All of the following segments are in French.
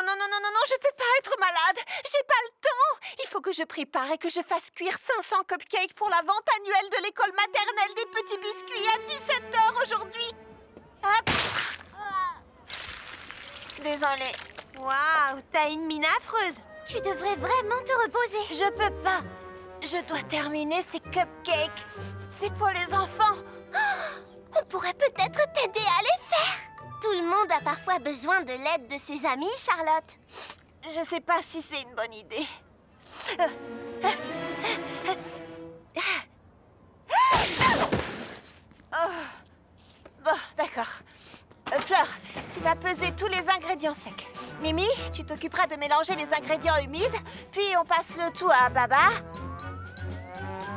non, je peux pas être malade. J'ai pas le temps. Il faut que je prépare et que je fasse cuire 500 cupcakes pour la vente annuelle de l'école maternelle des petits biscuits à 17 h aujourd'hui. Hop. Désolée. Waouh, t'as une mine affreuse. Tu devrais vraiment te reposer. Je peux pas. Je dois terminer ces cupcakes. C'est pour les enfants. On pourrait peut-être t'aider à les faire. Tout le monde a parfois besoin de l'aide de ses amis, Charlotte. Je sais pas si c'est une bonne idée. Bon, d'accord. Fleur, tu vas peser tous les ingrédients secs. Mimi, tu t'occuperas de mélanger les ingrédients humides, puis on passe le tout à Baba.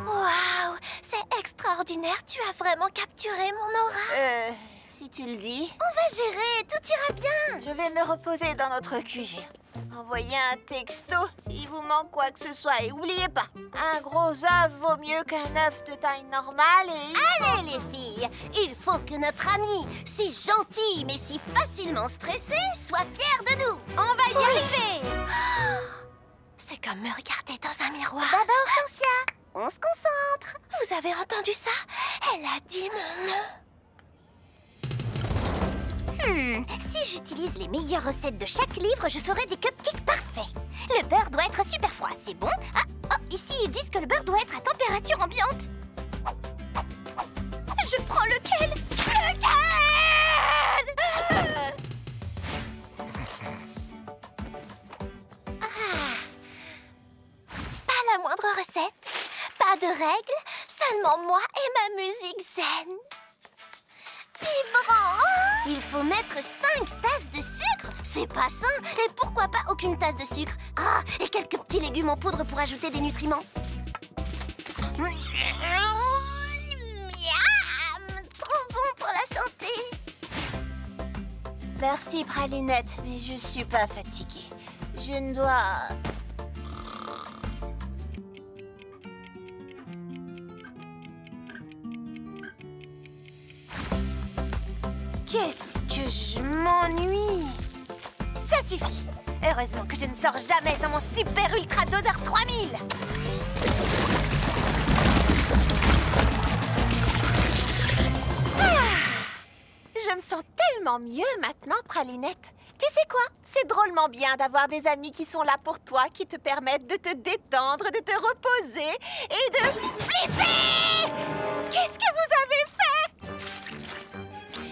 Waouh, c'est extraordinaire. Tu as vraiment capturé mon aura. Si tu le dis. On va gérer, tout ira bien. Je vais me reposer dans notre QG. Envoyez un texto s'il vous manque quoi que ce soit. Et n'oubliez pas, un gros œuf vaut mieux qu'un œuf de taille normale et... Allez les filles, il faut que notre amie, si gentille mais si facilement stressée, soit fière de nous. On va y arriver. C'est comme me regarder dans un miroir. Baba Hortensia, on se concentre. Vous avez entendu ça? Elle a dit mon nom. Si j'utilise les meilleures recettes de chaque livre, je ferai des cupcakes parfaits. Le beurre doit être super froid, c'est bon? Ah, oh, ici ils disent que le beurre doit être à température ambiante. Je prends lequel? Pas la moindre recette, pas de règles, seulement moi et ma musique zen. Vibrant! Il faut mettre 5 tasses de sucre. C'est pas sain. Et pourquoi pas aucune tasse de sucre? Ah, et quelques petits légumes en poudre pour ajouter des nutriments. Miam! Trop bon pour la santé. Merci, Pralinette, mais je suis pas fatiguée. Je ne dois... Qu'est-ce que je m'ennuie. Ça suffit. Heureusement que je ne sors jamais dans mon super ultra doseur 3000. Je me sens tellement mieux maintenant, Pralinette. Tu sais quoi? C'est drôlement bien d'avoir des amis qui sont là pour toi, qui te permettent de te détendre, de te reposer et de flipper! Qu'est-ce que vous avez fait?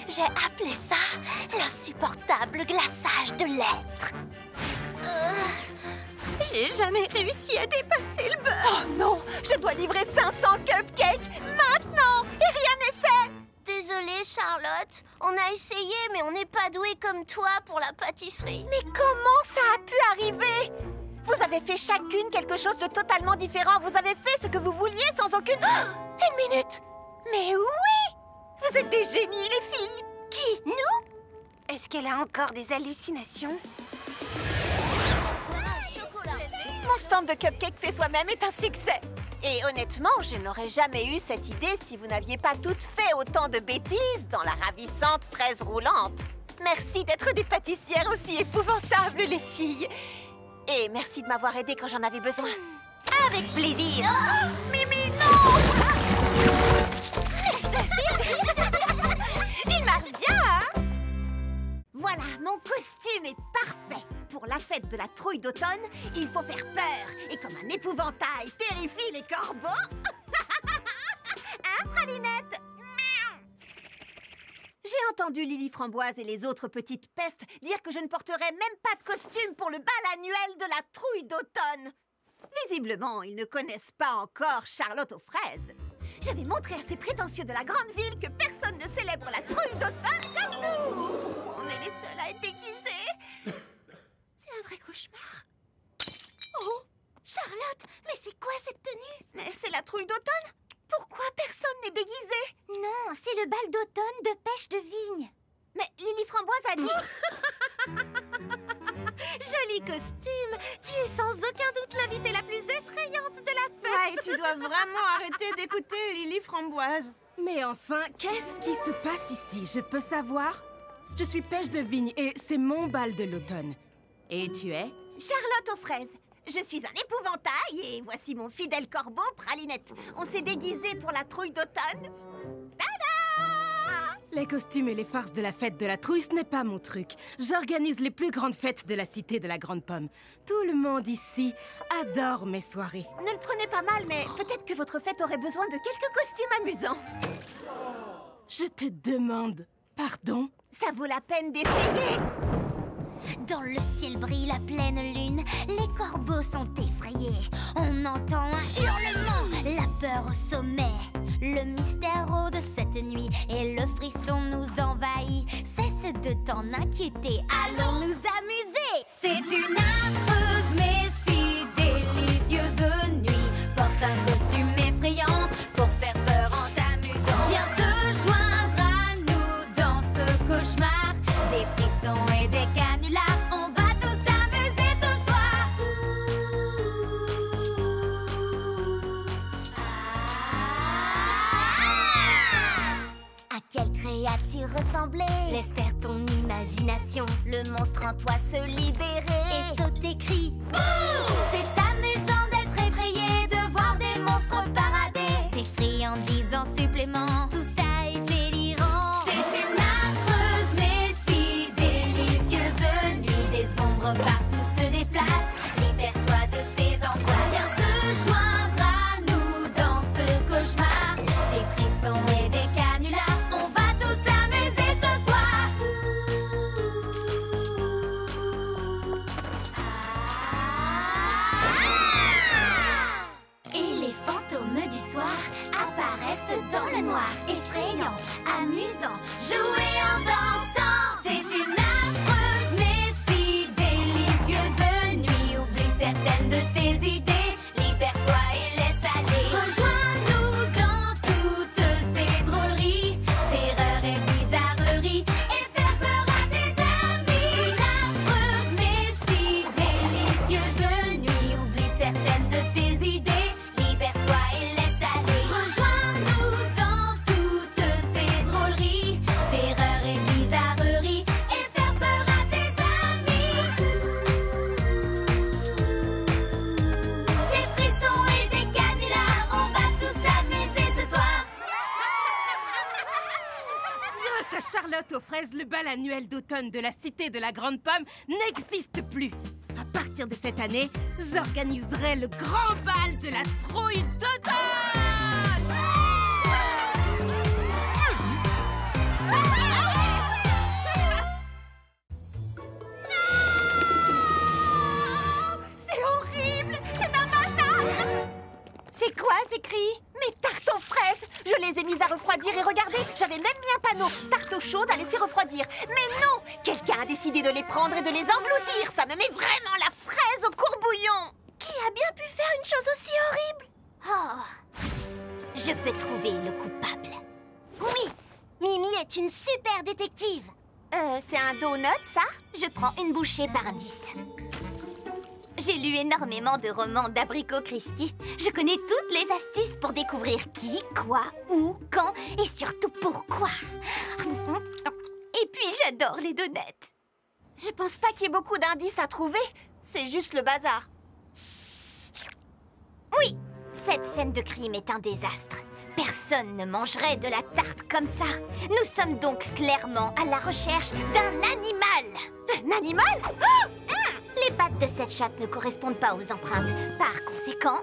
J'ai appelé ça l'insupportable glaçage de l'être. J'ai jamais réussi à dépasser le beurre. Oh non! Je dois livrer 500 cupcakes maintenant! Et rien n'est fait! Désolée, Charlotte. On a essayé, mais on n'est pas doué comme toi pour la pâtisserie. Mais comment ça a pu arriver? Vous avez fait chacune quelque chose de totalement différent. Vous avez fait ce que vous vouliez sans aucune... Oh, une minute! Mais oui! Vous êtes des génies, les filles! Qui? Nous? Est-ce qu'elle a encore des hallucinations? Mon stand de cupcakes fait soi-même est un succès. Et honnêtement, je n'aurais jamais eu cette idée si vous n'aviez pas toutes fait autant de bêtises dans la ravissante fraise roulante. Merci d'être des pâtissières aussi épouvantables, les filles. Et merci de m'avoir aidée quand j'en avais besoin. Avec plaisir. Mimi, non! Il marche bien, hein? Voilà, mon costume est parfait. Pour la fête de la trouille d'automne, il faut faire peur. Et comme un épouvantail terrifie les corbeaux... Hein, Pralinette? J'ai entendu Lily Framboise et les autres petites pestes dire que je ne porterais même pas de costume pour le bal annuel de la trouille d'automne. Visiblement, ils ne connaissent pas encore Charlotte aux fraises. Je vais montrer à ces prétentieux de la grande ville que personne ne célèbre la trouille d'automne comme nous. On est les seuls à être déguisés. C'est un vrai cauchemar. Oh, Charlotte, mais c'est quoi cette tenue? mais c'est la trouille d'automne? Pourquoi personne n'est déguisé? Non, c'est le bal d'automne de pêche de vigne. Mais Lily Framboise a dit... Joli costume! Tu es sans aucun doute l'invitée la plus effrayante de la fête! Ouais, tu dois vraiment arrêter d'écouter Lily Framboise. Mais enfin, qu'est-ce qui se passe ici? Je peux savoir? Je suis Pêche de Vigne et c'est mon bal de l'automne. Et tu es? Charlotte aux fraises. Je suis un épouvantail et voici mon fidèle corbeau, Pralinette. On s'est déguisés pour la trouille d'automne. Tada! Les costumes et les farces de la fête de la trouille, ce n'est pas mon truc. J'organise les plus grandes fêtes de la cité de la Grande Pomme. Tout le monde ici adore mes soirées. Ne le prenez pas mal, mais peut-être que votre fête aurait besoin de quelques costumes amusants. Je te demande pardon? Ça vaut la peine d'essayer. Dans le ciel brille la pleine lune, les corbeaux sont effrayés. On entend un hurlement, la peur au sommet. Le mystère rôde cette nuit et le frisson nous envahit. Cesse de t'en inquiéter, allons nous amuser. C'est une affreuse mais si délicieuse nuit. Porte un costume effrayant pour faire peur en t'amusant. Viens te joindre à nous dans ce cauchemar. Des frissons et des canulars, on va tous s'amuser ce soir. À quelle créature ressemblait? Laisse faire ton imagination Le monstre en toi se libérer. et saute tes cris. C'est amusant d'être effrayé, de voir des monstres parader. Des friandises en supplément, tout ça est délirant. C'est une affreuse mais si délicieuse nuit. Des ombres partout se déplacent, libère-toi de ces angoisses. Viens te joindre à nous dans ce cauchemar. Des frissons et des canulars, on va tous s'amuser ce soir. Et les fantômes du soir apparaissent dans le noir, effrayants, amusants, jouer en dansant. C'est une affreuse mais si délicieuse nuit. Oublie certaines de tes idées, libère-toi et laisse aller. Rejoins-nous dans toutes ces drôleries, terreur et bizarrerie, et faire peur à tes amis. Une affreuse mais si délicieuse nuit. Oublie certaines de tes idées, libère-toi et laisse aller. Rejoins-nous dans toutes ces drôleries, terreur et bizarrerie, et faire peur à tes amis. Des frissons et des canulars, on va tous s'amuser ce soir. Grâce à Charlotte aux fraises, le bal annuel d'automne de la cité de la Grande Pomme n'existe plus. À partir de cette année, j'organiserai le grand bal de la trouille d'automne. C'est horrible. C'est un massacre. C'est quoi ces cris? Mes tartes aux fraises. Je les ai mises à refroidir et regardez, j'avais même mis un panneau. Tarte aux chaudes à laisser refroidir. Mais non, quelqu'un a décidé de les prendre et de les engloutir. Ça me met vraiment la fraise au courbouillon. Qui a bien pu faire une chose aussi horrible? Oh, je peux trouver le coupable. Oui, Mimi est une super détective. C'est un donut, ça? Je prends une bouchée par indice. J'ai lu énormément de romans d'Abricot Christie. Je connais toutes les astuces pour découvrir qui, quoi, où, quand et surtout pourquoi. Et puis j'adore les donuts. Je pense pas qu'il y ait beaucoup d'indices à trouver. C'est juste le bazar. Oui, cette scène de crime est un désastre. Personne ne mangerait de la tarte comme ça. Nous sommes donc clairement à la recherche d'un animal. Un animal? Les pattes de cette chatte ne correspondent pas aux empreintes. Par conséquent,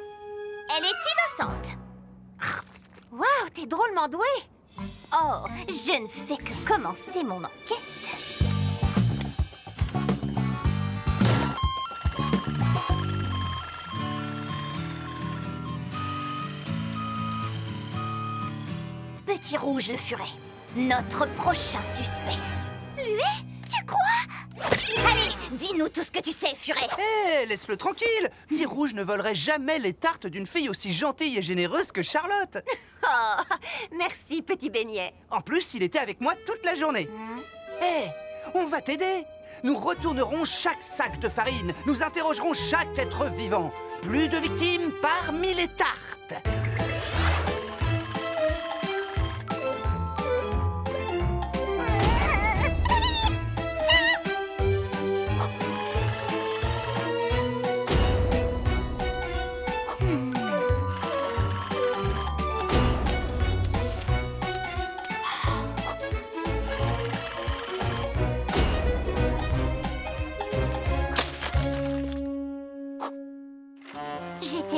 elle est innocente. Waouh, t'es drôlement doué. Oh, je ne fais que commencer mon enquête. Petit Rouge le Furet, notre prochain suspect. Lui? Tu crois? Allez, dis-nous tout ce que tu sais, Furet. Hé, laisse-le tranquille. Petit Rouge ne volerait jamais les tartes d'une fille aussi gentille et généreuse que Charlotte. Oh, merci, petit beignet. En plus, il était avec moi toute la journée. Hé, on va t'aider. Nous retournerons chaque sac de farine. Nous interrogerons chaque être vivant. Plus de victimes parmi les tartes.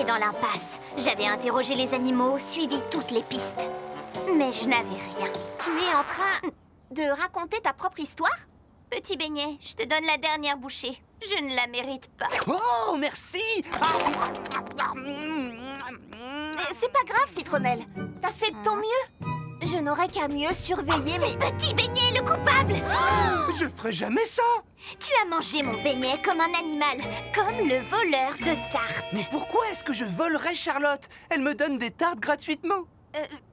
dans l'impasse. J'avais interrogé les animaux, suivi toutes les pistes. Mais je n'avais rien. Tu es en train de raconter ta propre histoire? Petit beignet, je te donne la dernière bouchée. Je ne la mérite pas. Oh, merci! C'est pas grave, Citronnelle. T'as fait de ton mieux. Je n'aurais qu'à mieux surveiller mes... C'est Petit Beignet le coupable! Je ferai jamais ça! Tu as mangé mon beignet comme un animal, comme le voleur de tartes. Mais pourquoi est-ce que je volerais Charlotte? Elle me donne des tartes gratuitement.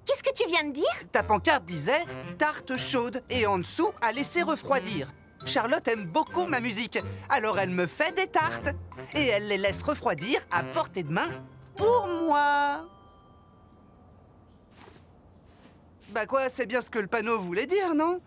Qu'est-ce que tu viens de dire? Ta pancarte disait « tarte chaude » et en dessous « à laisser refroidir ». Charlotte aime beaucoup ma musique, alors elle me fait des tartes. Et elle les laisse refroidir à portée de main pour moi. Bah quoi, c'est bien ce que le panneau voulait dire, non?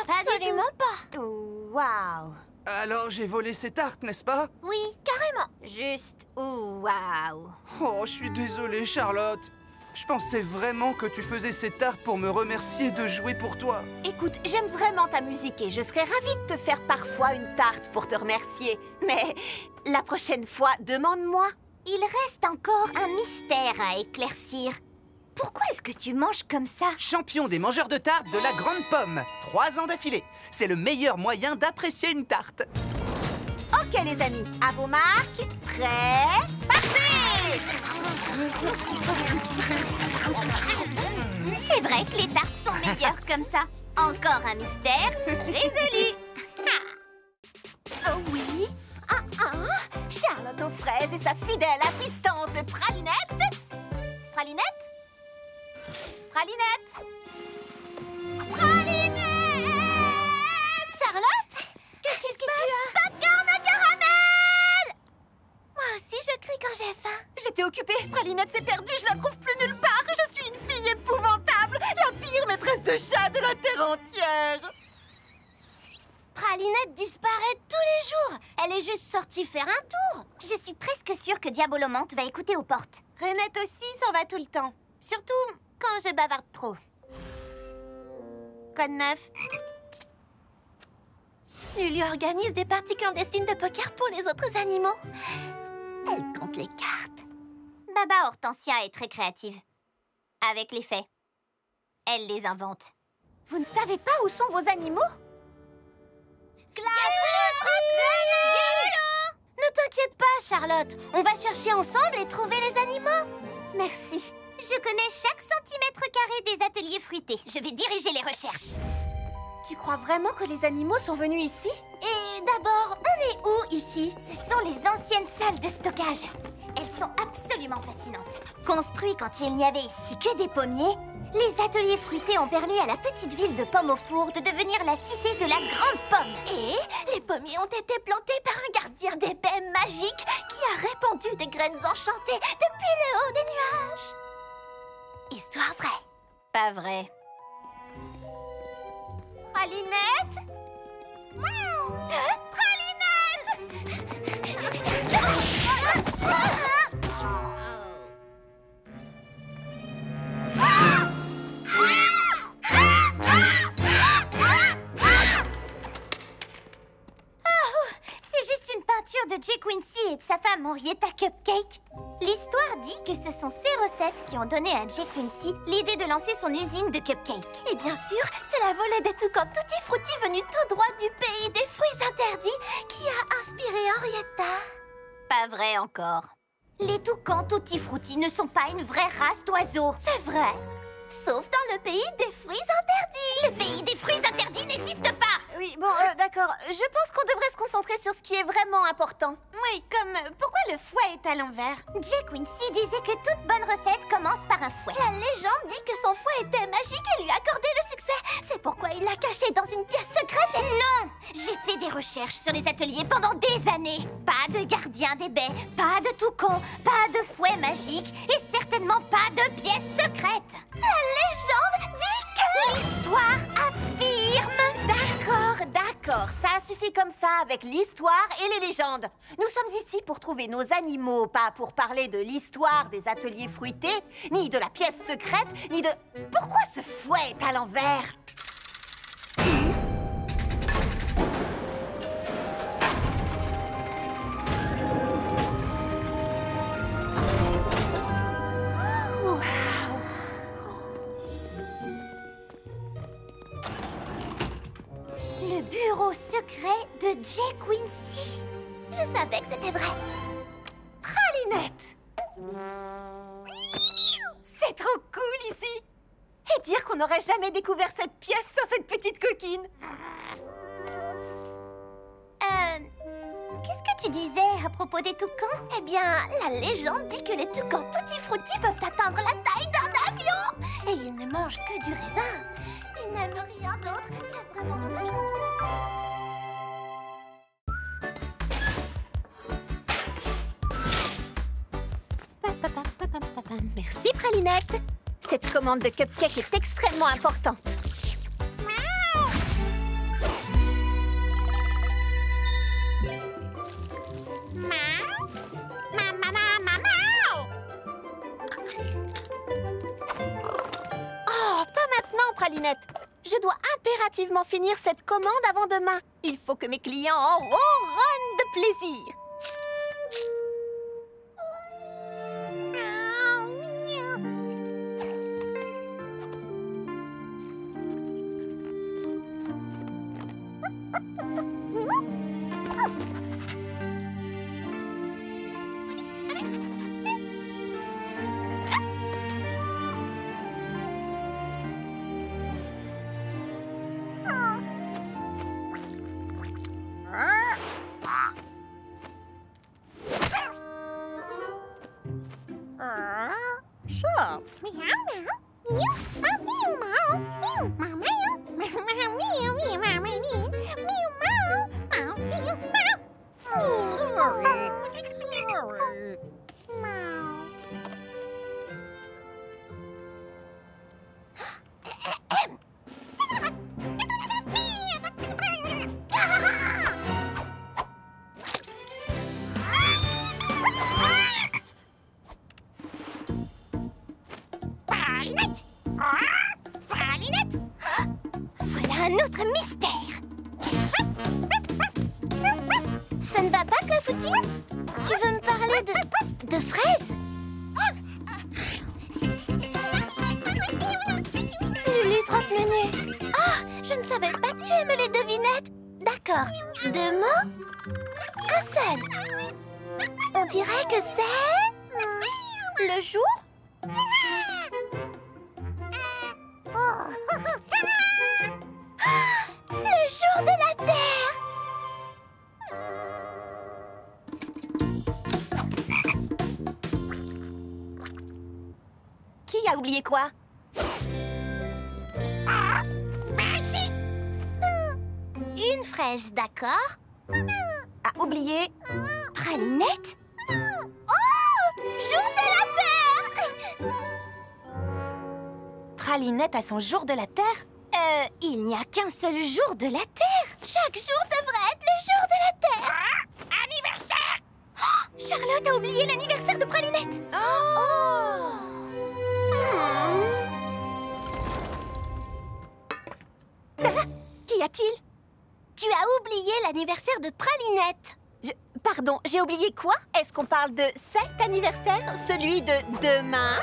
Absolument pas. Waouh! Alors j'ai volé ces tartes, n'est-ce pas? Oui, carrément. Juste, waouh. Oh, je suis désolée, Charlotte. Je pensais vraiment que tu faisais ces tartes pour me remercier de jouer pour toi. Écoute, j'aime vraiment ta musique et je serais ravie de te faire parfois une tarte pour te remercier. Mais la prochaine fois, demande-moi. Il reste encore un mystère à éclaircir. Pourquoi est-ce que tu manges comme ça? Champion des mangeurs de tartes de la Grande Pomme. 3 ans d'affilée. C'est le meilleur moyen d'apprécier une tarte. Ok les amis, à vos marques, prêts, partez! C'est vrai que les tartes sont meilleures comme ça. Encore un mystère résolu. Oh oui? Charlotte aux fraises et sa fidèle assistante Pralinette. Pralinette? Pralinette? Pralinette! Charlotte? Qu'est-ce que tu as? Popcorn au caramel! Moi aussi, je crie quand j'ai faim. J'étais occupée. Pralinette s'est perdue, je la trouve plus nulle part. Je suis une fille épouvantable, la pire maîtresse de chat de la terre entière. Pralinette disparaît tous les jours. Elle est juste sortie faire un tour. Je suis presque sûre que Diabolomante va écouter aux portes. Renette aussi s'en va tout le temps. Surtout quand je bavarde trop. Code 9. Lulu organise des parties clandestines de poker pour les autres animaux. Elle compte les cartes. Baba Hortensia est très créative. Avec les faits. Elle les invente. Vous ne savez pas où sont vos animaux? Ne t'inquiète pas, Charlotte. On va chercher ensemble et trouver les animaux. Merci. Je connais chaque centimètre carré des ateliers fruités. Je vais diriger les recherches. Tu crois vraiment que les animaux sont venus ici? Et d'abord, on est où ici? Ce sont les anciennes salles de stockage. Elles sont absolument fascinantes. Construites quand il n'y avait ici que des pommiers, les ateliers fruités ont permis à la petite ville de Pomme au Four de devenir la cité de la Grande Pomme. Et les pommiers ont été plantés par un gardien des baies magique qui a répandu des graines enchantées depuis le haut des nuages. Histoire vraie. Pas vrai. Pralinette? C'est juste une peinture de Jay Quincy et de sa femme Henrietta Cupcake. L'histoire dit que ce sont ces recettes qui ont donné à Jay Quincy l'idée de lancer son usine de cupcakes. Et bien sûr, c'est la volée des toucans Tutti Frutti venue tout droit du pays des fruits interdits qui a inspiré Henrietta. Pas vrai encore. Les toucans Tutti Frutti ne sont pas une vraie race d'oiseaux, c'est vrai. Sauf dans le pays des fruits interdits. Le pays des fruits interdits n'existe pas. Oui, bon, d'accord. Je pense qu'on devrait se concentrer sur ce qui est vraiment important. Oui, comme pourquoi le fouet est à l'envers? Jay Quincy disait que toute bonne recette commence par un fouet. La légende dit que son fouet était magique et lui accordait le succès. C'est pourquoi il l'a caché dans une pièce secrète. Non! J'ai fait des recherches sur les ateliers pendant des années. Pas de gardien des baies, pas de toucan, pas de fouet magique et certainement pas de pièce secrète. La légende dit que... L'histoire affirme... D'accord, ça suffit comme ça avec l'histoire et les légendes. Nous sommes ici pour trouver nos animaux, pas pour parler de l'histoire des ateliers fruités, ni de la pièce secrète, ni de... Pourquoi ce fouet est à l'envers? secret de J. Quincy. Je savais que c'était vrai. Pralinette! C'est trop cool ici! Et dire qu'on n'aurait jamais découvert cette pièce sans cette petite coquine! Qu'est-ce que tu disais à propos des toucans? Eh bien, la légende dit que les toucans tutti frutti peuvent atteindre la taille d'un avion. Et ils ne mangent que du raisin. Ils n'aiment rien d'autre. C'est vraiment dommage Merci, Pralinette! Cette commande de cupcake est extrêmement importante. Oh, pas maintenant, Pralinette! Je dois impérativement finir cette commande avant demain. Il faut que mes clients en ronronnent de plaisir. Voilà un autre mystère. Ça ne va pas, Clafoutis? Tu veux me parler de fraises? Lulu Trotte-Menu. Ah, je ne savais pas que tu aimais les devinettes. D'accord. 2 mots? Un seul. On dirait que c'est... le jour? Le jour de la Terre! Qui a oublié quoi? Une fraise, d'accord? A oublié? Pralinette? Oh! Jour de la Terre! Pralinette a son jour de la Terre? Il n'y a qu'un seul jour de la Terre. Chaque jour devrait être le jour de la Terre. Anniversaire! Oh, Charlotte a oublié l'anniversaire de Pralinette. Qu'y a-t-il? Tu as oublié l'anniversaire de Pralinette. Pardon, j'ai oublié quoi? Est-ce qu'on parle de cet anniversaire? Celui de demain?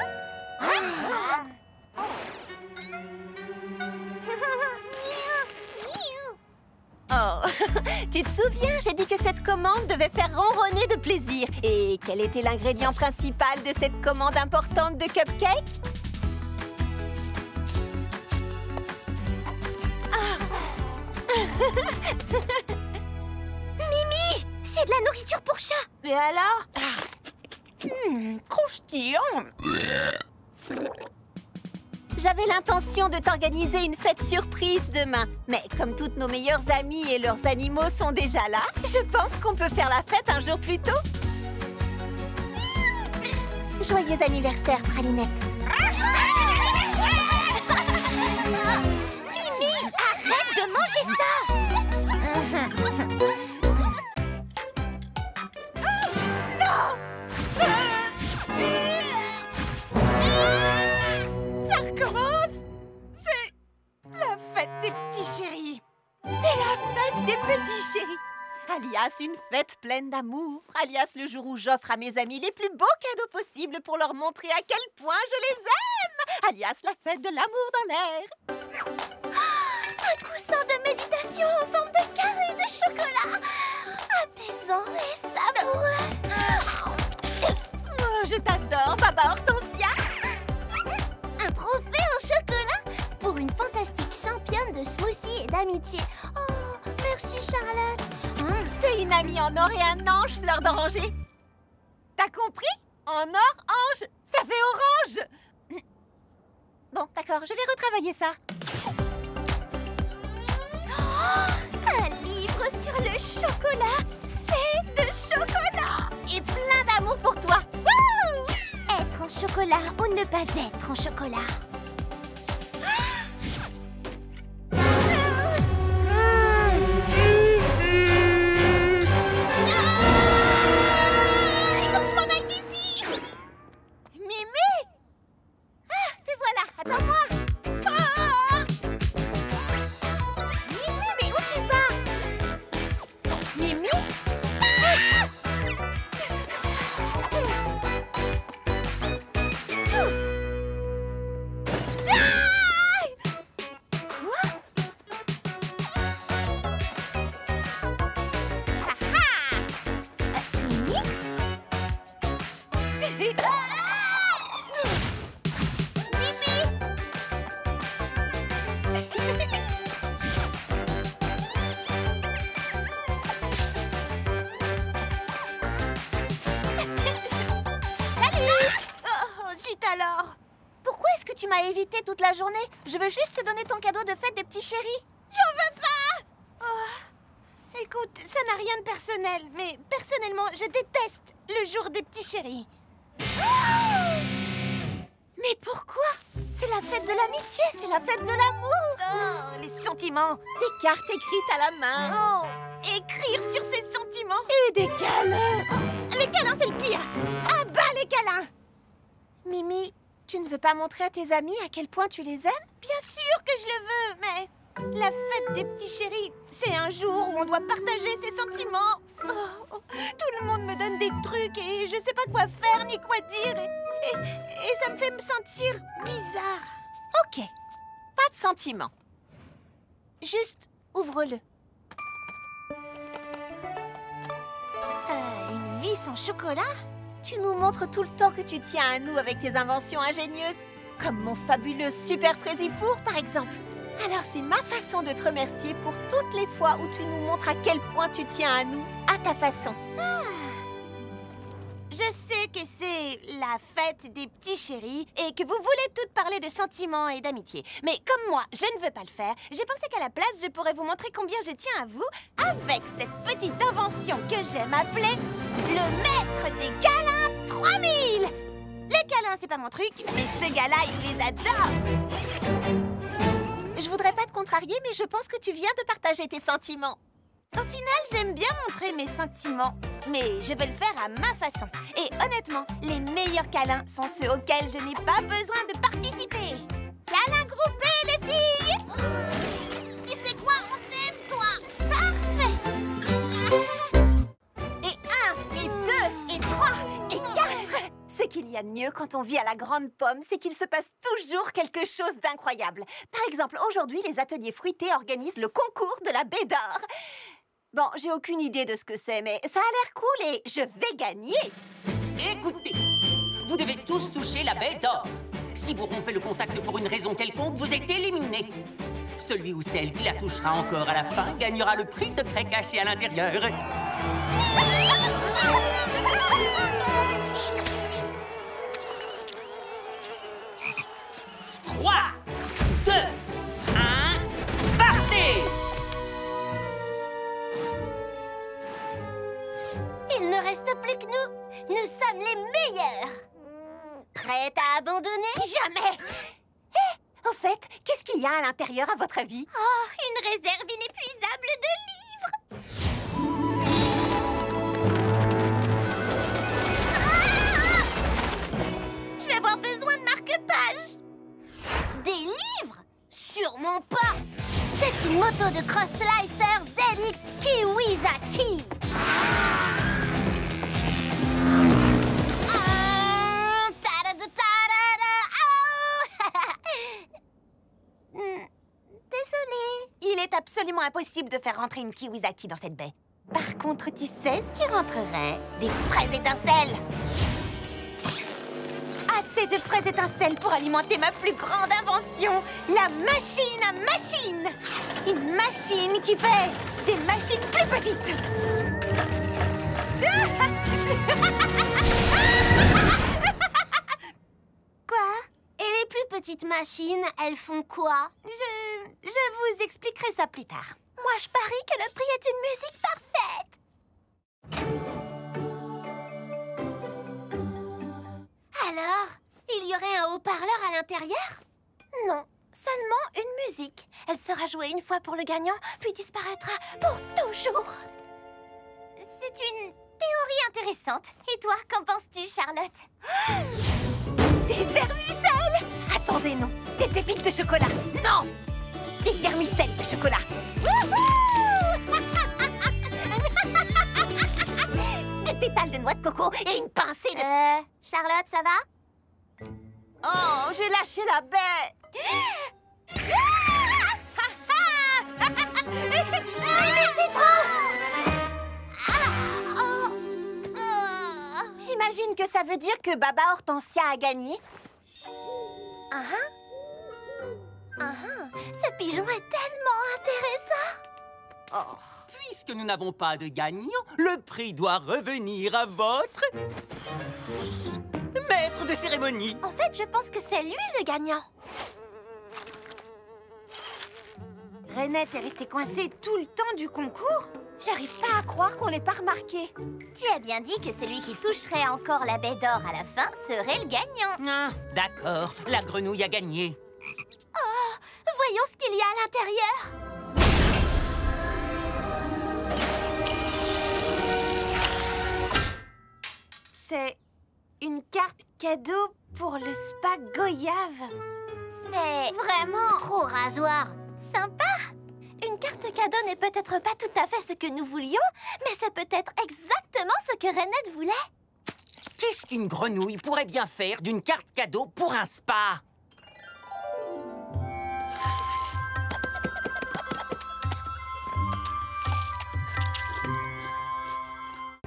Oh, tu te souviens, j'ai dit que cette commande devait faire ronronner de plaisir. Et quel était l'ingrédient principal de cette commande importante de cupcake? Mimi, c'est de la nourriture pour chat. Et alors? Croustillant! J'avais l'intention de t'organiser une fête surprise demain. Mais comme toutes nos meilleures amies et leurs animaux sont déjà là, je pense qu'on peut faire la fête un jour plus tôt. Joyeux anniversaire, Pralinette. Mimi, arrête de manger ça. Ça recommence! C'est la fête des petits chéris. C'est la fête des petits chéris. Alias une fête pleine d'amour. Alias le jour où j'offre à mes amis les plus beaux cadeaux possibles pour leur montrer à quel point je les aime. Alias la fête de l'amour dans l'air. Un coussin de méditation en forme de carré de chocolat. Apaisant et savoureux. Oh, je t'adore, Baba Hortensia. Un trophée en chocolat pour une fantastique championne de smoothie et d'amitié. Oh, merci Charlotte. T'es une amie en or et un ange, fleur d'oranger. T'as compris? En or, ange, ça fait orange. Bon, d'accord, je vais retravailler ça. Oh, un livre sur le chocolat fait de chocolat. Et plein d'amour pour toi. Wouh! Être en chocolat ou ne pas être en chocolat. Il faut que je m'en aille d'ici. Mimi! Ah, te voilà, attends-moi. Ah! Mimi, mais où tu vas? Mimi? Ah! Quoi? Mimi? Zut alors! Pourquoi est-ce que tu m'as évité toute la journée? Je veux juste te donner ton cadeau de fête des petits chéris. J'en veux pas! Oh. Écoute, ça n'a rien de personnel, mais personnellement, je déteste le jour des petits chéris. Mais pourquoi? C'est la fête de l'amitié, c'est la fête de l'amour. Oh, les sentiments! Des cartes écrites à la main. Oh, écrire sur ses sentiments! Et des câlins. Oh, les câlins, c'est le pire! À bas les câlins! Mimi, tu ne veux pas montrer à tes amis à quel point tu les aimes? Bien sûr que je le veux, mais la fête des petits chéris, c'est un jour où on doit partager ses sentiments. Oh, tout le monde me donne des trucs et je sais pas quoi faire ni quoi dire. Et ça me fait me sentir bizarre. Ok, pas de sentiments. Juste ouvre-le. Une vie sans chocolat? Tu nous montres tout le temps que tu tiens à nous avec tes inventions ingénieuses. Comme mon fabuleux super Fraisifour, par exemple. Alors c'est ma façon de te remercier pour toutes les fois où tu nous montres à quel point tu tiens à nous, à ta façon. Je sais que c'est la fête des petits chéris et que vous voulez toutes parler de sentiments et d'amitié. Mais comme moi, je ne veux pas le faire, j'ai pensé qu'à la place, je pourrais vous montrer combien je tiens à vous avec cette petite invention que j'aime appeler le maître des câlins 3000. Les câlins, c'est pas mon truc, mais ce gars-là, il les adore. Je voudrais pas te contrarier, mais je pense que tu viens de partager tes sentiments. Au final, j'aime bien montrer mes sentiments, mais je veux le faire à ma façon. Et honnêtement, les meilleurs câlins sont ceux auxquels je n'ai pas besoin de participer. Câlins groupés, les filles! Tu sais quoi, on t'aime, toi! Parfait! Et 1, et 2, et 3, et 4. Ce qu'il y a de mieux quand on vit à la Grande Pomme, c'est qu'il se passe toujours quelque chose d'incroyable. Par exemple, aujourd'hui, les ateliers fruités organisent le concours de la baie d'or. Bon, j'ai aucune idée de ce que c'est, mais ça a l'air cool et je vais gagner. Écoutez, vous devez tous toucher la baie d'or. Si vous rompez le contact pour une raison quelconque, vous êtes éliminé. Celui ou celle qui la touchera encore à la fin gagnera le prix secret caché à l'intérieur. 3, 2, 1, partez! Il ne reste plus que nous. Nous sommes les meilleurs. Prête à abandonner? Jamais! Au fait, qu'est-ce qu'il y a à l'intérieur, à votre avis? Oh, une réserve inépuisable de livres. Je vais avoir besoin de marque-pages. Des livres? Sûrement pas. C'est une moto de Cross Slicer ZX Kiwizaki. Désolée. absolument impossible de faire rentrer une kiwizaki dans cette baie. Par contre, tu sais ce qui rentrerait? Des fraises étincelles! Assez de fraises étincelles pour alimenter ma plus grande invention, la machine à machines! Une machine qui fait des machines plus petites! Quoi? Et les plus petites machines, elles font quoi? Je vous expliquerai ça plus tard. Moi, je parie que le prix est une musique parfaite. Alors, il y aurait un haut-parleur à l'intérieur? Non, seulement une musique. Elle sera jouée une fois pour le gagnant, puis disparaîtra pour toujours. C'est une théorie intéressante. Et toi, qu'en penses-tu, Charlotte? Des vermicelles! Attendez, non. Des pépites de chocolat. Non! Des vermicelles de chocolat. Des pétales de noix de coco et une pincée de... Charlotte, ça va? Oh, j'ai lâché la baie. Mais c'est trop! J'imagine que ça veut dire que Baba Hortensia a gagné. Ce pigeon est tellement intéressant! Oh, puisque nous n'avons pas de gagnant, le prix doit revenir à votre... maître de cérémonie. En fait, je pense que c'est lui le gagnant. Renette est restée coincée tout le temps du concours. J'arrive pas à croire qu'on l'ait pas remarqué. Tu as bien dit que celui qui toucherait encore la baie d'or à la fin serait le gagnant. Ah, d'accord, la grenouille a gagné. Voyons ce qu'il y a à l'intérieur. C'est une carte cadeau pour le spa Goyave. C'est vraiment trop rasoir. Sympa. Une carte cadeau n'est peut-être pas tout à fait ce que nous voulions, mais c'est peut-être exactement ce que Renette voulait. Qu'est-ce qu'une grenouille pourrait bien faire d'une carte cadeau pour un spa?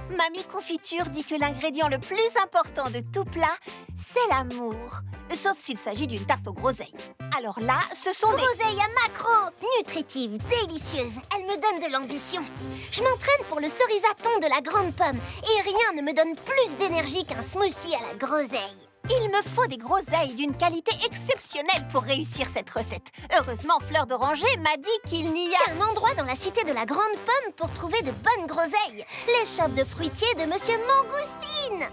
Mamie Confiture dit que l'ingrédient le plus important de tout plat, c'est l'amour. Sauf s'il s'agit d'une tarte aux groseilles. Alors là, ce sont des... Groseille à macro, nutritive, délicieuse. Elle me donne de l'ambition. Je m'entraîne pour le cerisaton de la grande pomme et rien ne me donne plus d'énergie qu'un smoothie à la groseille. Il me faut des groseilles d'une qualité exceptionnelle pour réussir cette recette. Heureusement, Fleur d'Oranger m'a dit qu'il n'y a... Un endroit dans la cité de la grande pomme pour trouver de bonnes groseilles. L'échoppe de fruitier de Monsieur Mangoustine.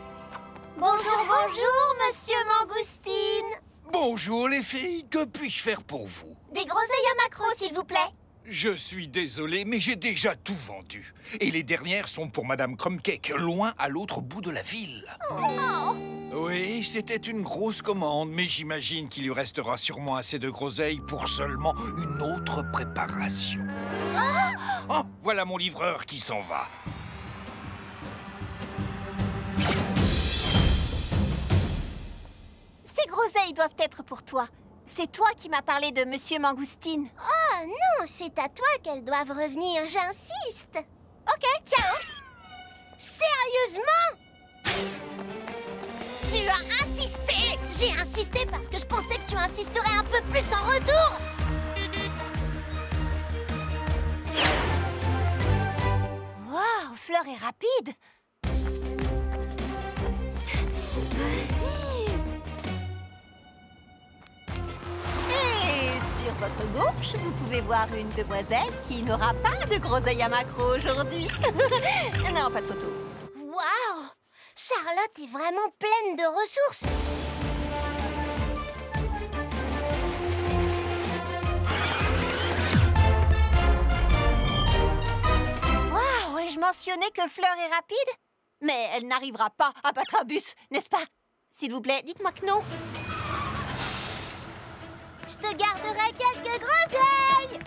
Bonjour, bonjour, Monsieur Mangoustine. Bonjour les filles, que puis-je faire pour vous? Des groseilles à macro, s'il vous plaît. Je suis désolé, mais j'ai déjà tout vendu. Et les dernières sont pour Madame Crumbcake, loin à l'autre bout de la ville. Oh. Oui, c'était une grosse commande, mais j'imagine qu'il lui restera sûrement assez de groseilles pour seulement une autre préparation. Oh, voilà mon livreur qui s'en va. Ces groseilles doivent être pour toi. C'est toi qui m'as parlé de Monsieur Mangoustine. Oh non, c'est à toi qu'elles doivent revenir, j'insiste. Ok, ciao. Sérieusement? Tu as insisté. J'ai insisté parce que je pensais que tu insisterais un peu plus en retour. Waouh, Fleur est rapide. Et sur votre gauche, vous pouvez voir une demoiselle qui n'aura pas de groseille à macro aujourd'hui. Non, pas de photo. Waouh! Charlotte est vraiment pleine de ressources. Waouh, ai-je mentionné que Fleur est rapide? Mais elle n'arrivera pas à battre un bus, n'est-ce pas? S'il vous plaît, dites-moi que non. Je te garderai quelques groseilles.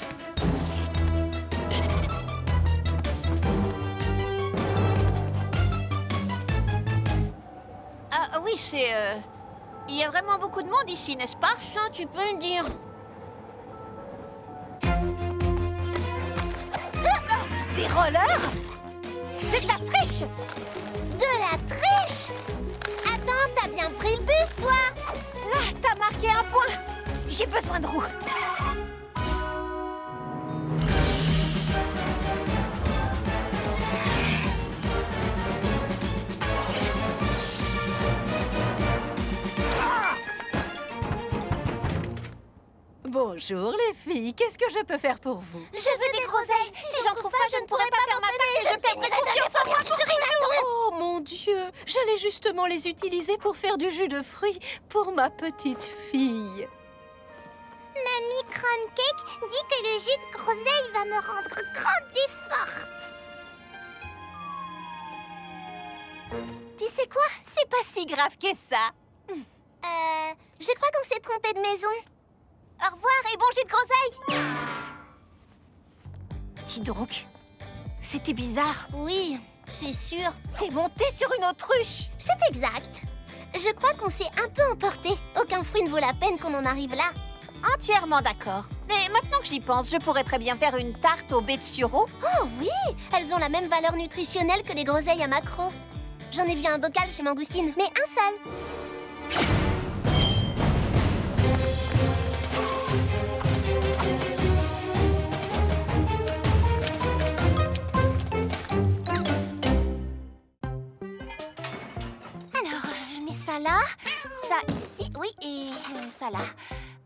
Ah oui, c'est... Il y a vraiment beaucoup de monde ici, n'est-ce pas? Ça, tu peux le dire. Des rollers? C'est de la triche! De la triche? Attends, t'as bien pris le bus, toi? Là, t'as marqué un point! J'ai besoin de roues! Bonjour les filles, qu'est-ce que je peux faire pour vous? Je veux des groseilles! Si j'en trouve pas, je ne pourrai pas faire ma tarte et je perdrai confiance en moi pour toujours! Oh mon Dieu, j'allais justement les utiliser pour faire du jus de fruits pour ma petite fille. Mamie Cruncake dit que le jus de groseille va me rendre grande et forte. Tu sais quoi? C'est pas si grave que ça! Je crois qu'on s'est trompé de maison. Au revoir et bon jus de groseille! Dis donc, c'était bizarre. Oui, c'est sûr. T'es monté sur une autruche! C'est exact. Je crois qu'on s'est un peu emporté. Aucun fruit ne vaut la peine qu'on en arrive là. Entièrement d'accord. Mais maintenant que j'y pense, je pourrais très bien faire une tarte aux baies de sureau. Oh oui, elles ont la même valeur nutritionnelle que les groseilles à maquereau. J'en ai vu un bocal chez Mangoustine, mais un seul. Ça là, ça ici, oui, et ça là,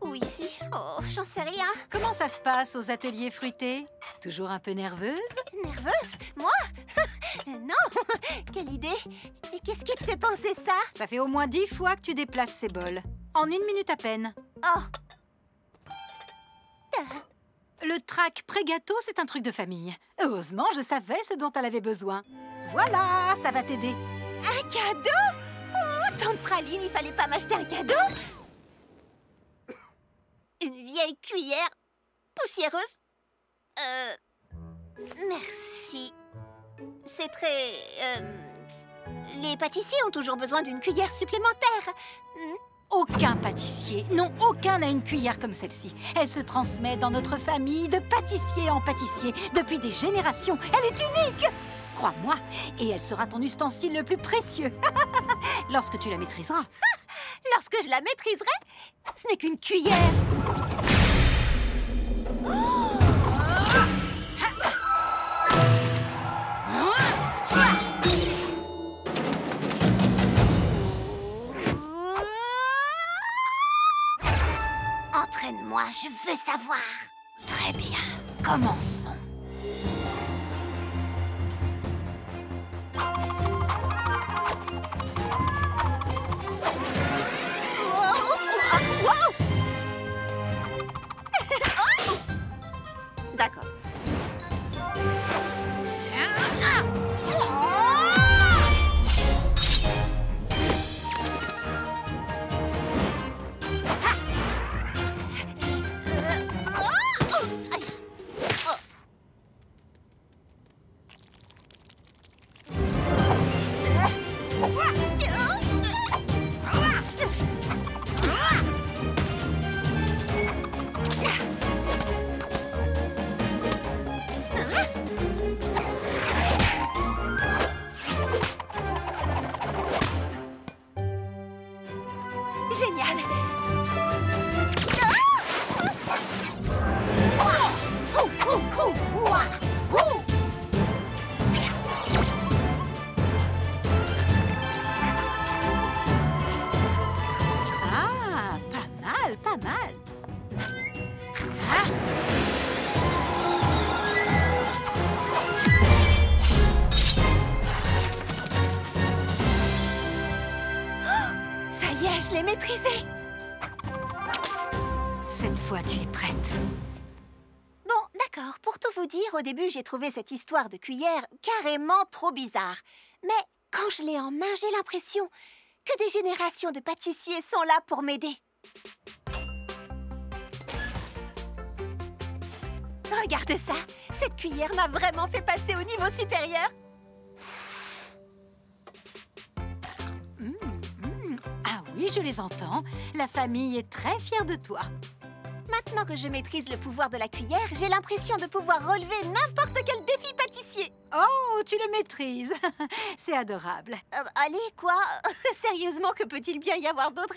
ou ici, oh, j'en sais rien. Comment ça se passe aux ateliers fruités? Toujours un peu nerveuse? Nerveuse? Moi? Non! Quelle idée! Et qu'est-ce qui te fait penser ça? Ça fait au moins 10 fois que tu déplaces ces bols. En 1 minute à peine. Oh! Le trac pré-gâteau, c'est un truc de famille. Heureusement, je savais ce dont elle avait besoin. Voilà, ça va t'aider. Un cadeau? Oh, tant de pralines, il fallait pas m'acheter un cadeau? Une vieille cuillère poussiéreuse? Merci. C'est très... Les pâtissiers ont toujours besoin d'une cuillère supplémentaire. Aucun pâtissier, non, aucun n'a une cuillère comme celle-ci. Elle se transmet dans notre famille de pâtissier en pâtissier depuis des générations. Elle est unique! Crois-moi, et elle sera ton ustensile le plus précieux. Lorsque tu la maîtriseras. Lorsque je la maîtriserai, ce n'est qu'une cuillère. Entraîne-moi, je veux savoir. Très bien, commençons. D'accord. Génial! Ah, pas mal, pas mal. Ah. Ça y est, je l'ai maîtrisé. Cette fois, tu es prête. Bon, d'accord, pour tout vous dire, au début, j'ai trouvé cette histoire de cuillère carrément trop bizarre. Mais quand je l'ai en main, j'ai l'impression que des générations de pâtissiers sont là pour m'aider. Regarde ça, cette cuillère m'a vraiment fait passer au niveau supérieur. Ah oui, je les entends. La famille est très fière de toi. Maintenant que je maîtrise le pouvoir de la cuillère, j'ai l'impression de pouvoir relever n'importe quel défi pâtissier. pâtissier. Oh, tu le maîtrises. C'est adorable. Allez, quoi? Sérieusement, que peut-il bien y avoir d'autre?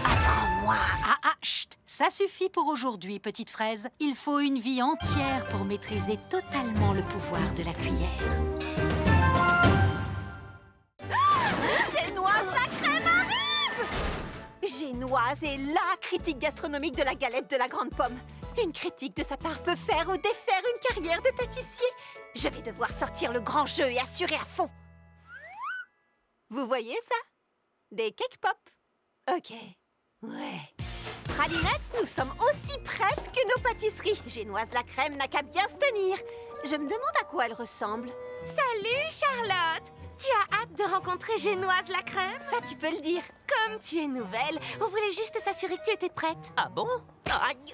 Apprends-moi. Chut. Ça suffit pour aujourd'hui, petite fraise. Il faut une vie entière pour maîtriser totalement le pouvoir de la cuillère. Génoise la crème arrive! Génoise est la critique gastronomique de la galette de la grande pomme. Une critique de sa part peut faire ou défaire une carrière de pâtissier. Je vais devoir sortir le grand jeu et assurer à fond. Vous voyez ça? Des cake pop. Ok. Ouais. Pralinette, nous sommes aussi prêtes que nos pâtisseries. Génoise la crème n'a qu'à bien se tenir. Je me demande à quoi elle ressemble. Salut, Charlotte! Tu as hâte de rencontrer Génoise la crème? Ça, tu peux le dire. Comme tu es nouvelle, on voulait juste s'assurer que tu étais prête. Ah bon?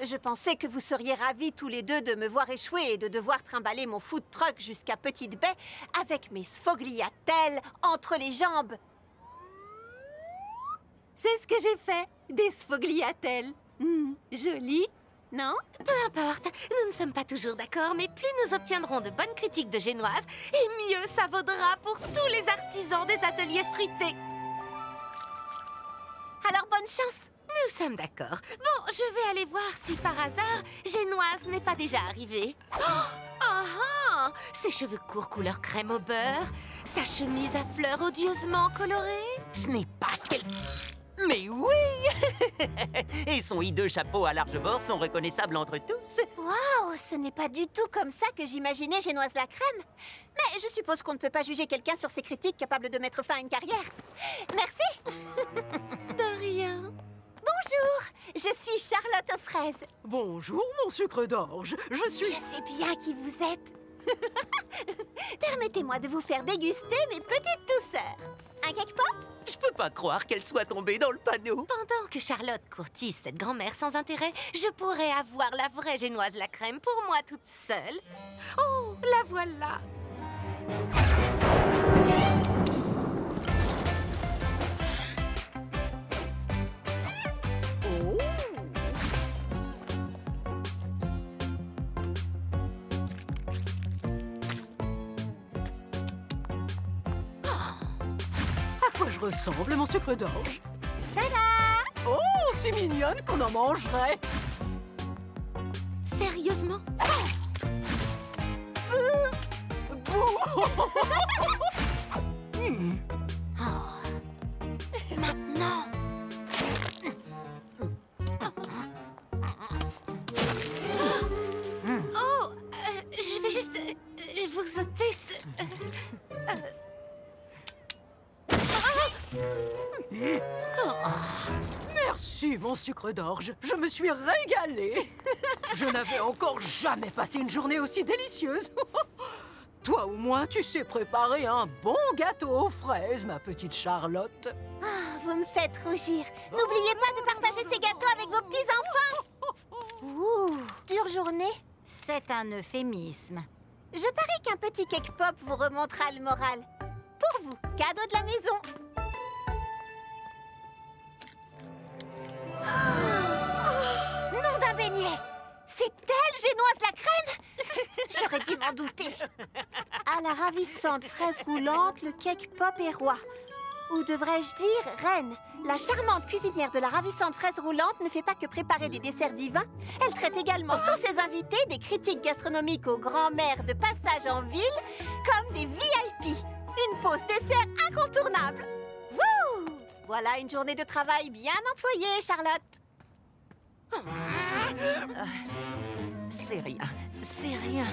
Je pensais que vous seriez ravis tous les deux de me voir échouer et de devoir trimballer mon food truck jusqu'à Petite Baie avec mes sfogliatelles entre les jambes. C'est ce que j'ai fait, des sfogliatelles. Joli, non? Peu importe, nous ne sommes pas toujours d'accord, mais plus nous obtiendrons de bonnes critiques de Génoise, et mieux ça vaudra pour tous les artisans des ateliers fruités. Alors bonne chance. Nous sommes d'accord. Bon, je vais aller voir si par hasard, Génoise n'est pas déjà arrivée. Ses cheveux courts couleur crème au beurre, sa chemise à fleurs odieusement colorée. Ce n'est pas ce qu'elle... Mais oui! Et son hideux chapeau à large bord sont reconnaissables entre tous. Waouh, ce n'est pas du tout comme ça que j'imaginais Génoise la crème. Mais je suppose qu'on ne peut pas juger quelqu'un sur ses critiques capables de mettre fin à une carrière. Merci. De rien. Bonjour, je suis Charlotte aux fraises. Bonjour, mon sucre d'orge. Je suis... Je sais bien qui vous êtes. Permettez-moi de vous faire déguster mes petites douceurs. Un cake pop? Je peux pas croire qu'elle soit tombée dans le panneau. Pendant que Charlotte courtise cette grand-mère sans intérêt, je pourrais avoir la vraie Génoise la crème pour moi toute seule. Oh, la voilà! À quoi je ressemble, mon sucre d'orge? Tada! Oh, c'est mignonne qu'on en mangerait. Sérieusement? Maintenant. Oh, je vais juste vous ôter ce... Merci, mon sucre d'orge. Je me suis régalée. Je n'avais encore jamais passé une journée aussi délicieuse. Toi ou moi, tu sais préparer un bon gâteau aux fraises, ma petite Charlotte. Vous me faites rougir. N'oubliez pas de partager ces gâteaux avec vos petits-enfants. Ouh, dure journée. C'est un euphémisme. Je parie qu'un petit cake pop vous remontera le moral. Pour vous, cadeau de la maison. Nom d'un beignet! C'est elle, Génoise la crème? J'aurais dû m'en douter. À la ravissante fraise roulante, le cake pop est roi. Ou devrais-je dire reine? La charmante cuisinière de la ravissante fraise roulante ne fait pas que préparer des desserts divins. Elle traite également tous ses invités, des critiques gastronomiques aux grands-mères de passage en ville, comme des VIP. Une pause dessert incontournable. Wouh! Voilà une journée de travail bien employée, Charlotte. C'est rien, c'est rien.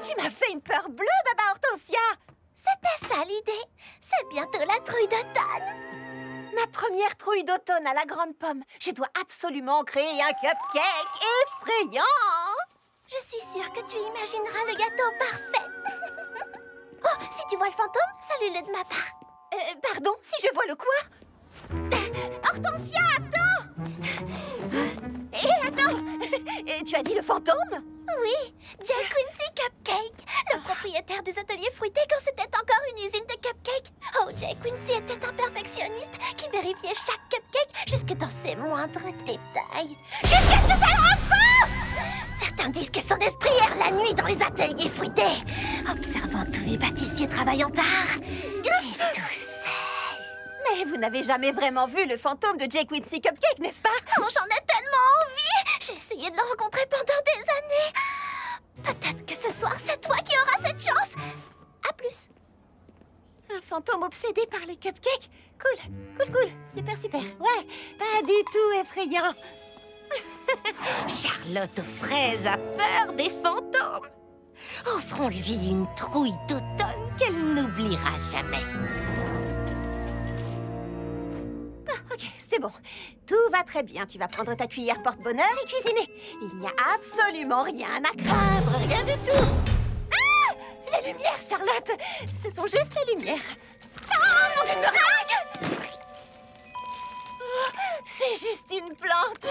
Tu m'as fait une peur bleue, Baba Hortensia. C'était ça l'idée. C'est bientôt la trouille d'automne. Ma première trouille d'automne à la grande pomme. Je dois absolument créer un cupcake effrayant. Je suis sûre que tu imagineras le gâteau parfait. Oh, Oh, si tu vois le fantôme, salue-le de ma part. Pardon, si je vois le quoi? Hortensia, attends! Attends! Tu as dit le fantôme? Oui, Jack Quincy Cupcake, le propriétaire des ateliers fruités quand c'était encore une usine de cupcakes. Oh, Jack Quincy était un perfectionniste qui vérifiait chaque cupcake jusque dans ses moindres détails. Jusqu'à ce que ça rentre faux! Certains disent que son esprit erre la nuit dans les ateliers fruités, observant tous les pâtissiers travaillant tard et tout seul. Mais vous n'avez jamais vraiment vu le fantôme de Jack Quincy Cupcake, n'est-ce pas? Oh, j'en ai tellement envie! J'ai essayé de le rencontrer pendant des années. Peut-être que ce soir, c'est toi qui auras cette chance. À plus. Un fantôme obsédé par les cupcakes? Cool. Super. Ouais, pas du tout effrayant. Charlotte aux fraises a peur des fantômes. Offrons-lui une trouille d'automne qu'elle n'oubliera jamais. Ok, c'est bon. Tout va très bien. Tu vas prendre ta cuillère porte-bonheur et cuisiner. Il n'y a absolument rien à craindre, rien du tout. Ah! Les lumières, Charlotte! Ce sont juste les lumières. Oh, mon Dieu, une meringue! Oh, c'est juste une plante.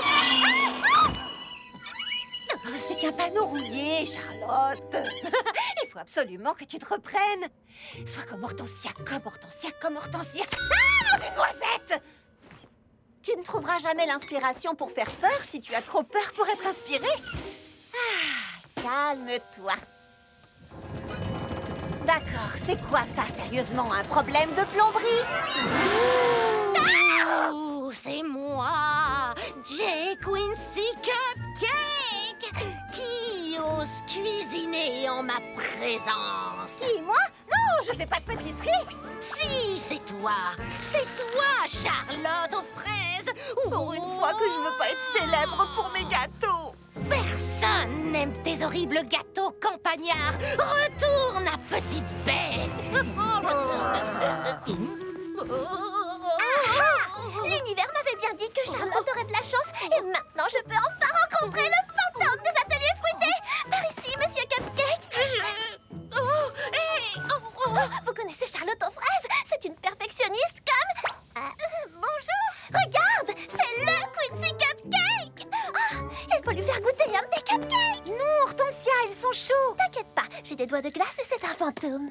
Oh, c'est qu'un panneau rouillé, Charlotte. Il faut absolument que tu te reprennes. Sois comme Hortensia. Ah, mon Dieu, noisette! Tu ne trouveras jamais l'inspiration pour faire peur si tu as trop peur pour être inspiré. Ah, calme-toi. D'accord, c'est quoi ça, sérieusement, un problème de plomberie? Oh, c'est moi, Jack Quincy Cupcake, qui ose cuisiner en ma présence. Qui, moi? Non, je fais pas de pâtisserie. Si, c'est toi, Charlotte aux fraises. Pour une fois que je veux pas être célèbre pour mes gâteaux. Personne n'aime tes horribles gâteaux campagnards. Retourne à petite bête. L'univers m'avait bien dit que Charlotte aurait de la chance et maintenant je peux enfin rencontrer le fantôme des ateliers fruités. Par ici, monsieur Cupcake. Vous connaissez Charlotte aux fraises? C'est une perfectionniste comme... Bonjour. Regarde, c'est le Quincy Cupcake. Il faut lui faire goûter un de tes cupcakes. Non, Hortensia, ils sont chauds. T'inquiète pas, j'ai des doigts de glace et c'est un fantôme.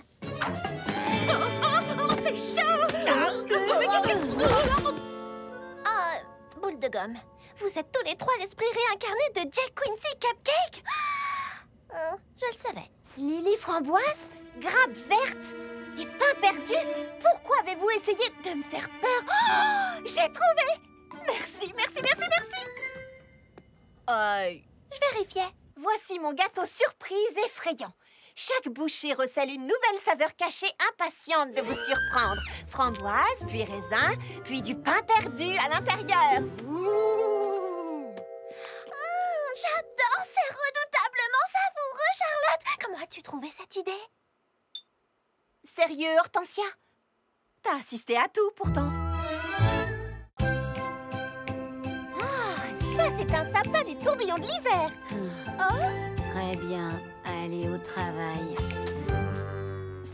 C'est chaud. Boule de gomme. Vous êtes tous les trois l'esprit réincarné de Jack Quincy Cupcake? Je le savais. Lily framboise, grappe verte et pain perdu. Pourquoi avez-vous essayé de me faire peur? Oh, j'ai trouvé. Merci. Je vérifiais. Voici mon gâteau surprise effrayant. Chaque bouchée recèle une nouvelle saveur cachée impatiente de vous surprendre. Framboise, puis raisin, puis du pain perdu à l'intérieur. J'adore, c'est redoutablement savoureux, Charlotte. Comment as-tu trouvé cette idée? Sérieux, Hortensia? T'as assisté à tout, pourtant. Ça, c'est un sapin du tourbillon de l'hiver. Très bien, allez au travail.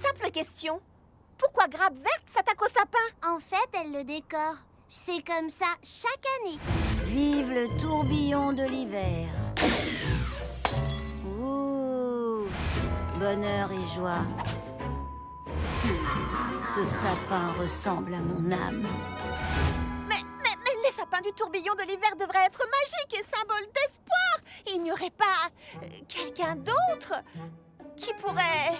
Simple question. Pourquoi Grappe Verte s'attaque au sapin? En fait, elle le décore. C'est comme ça chaque année. Vive le tourbillon de l'hiver. Ouh, bonheur et joie. Ce sapin ressemble à mon âme. Mais les sapins du tourbillon de l'hiver devraient être magiques et symboles d'espoir. Il n'y aurait pas quelqu'un d'autre qui pourrait...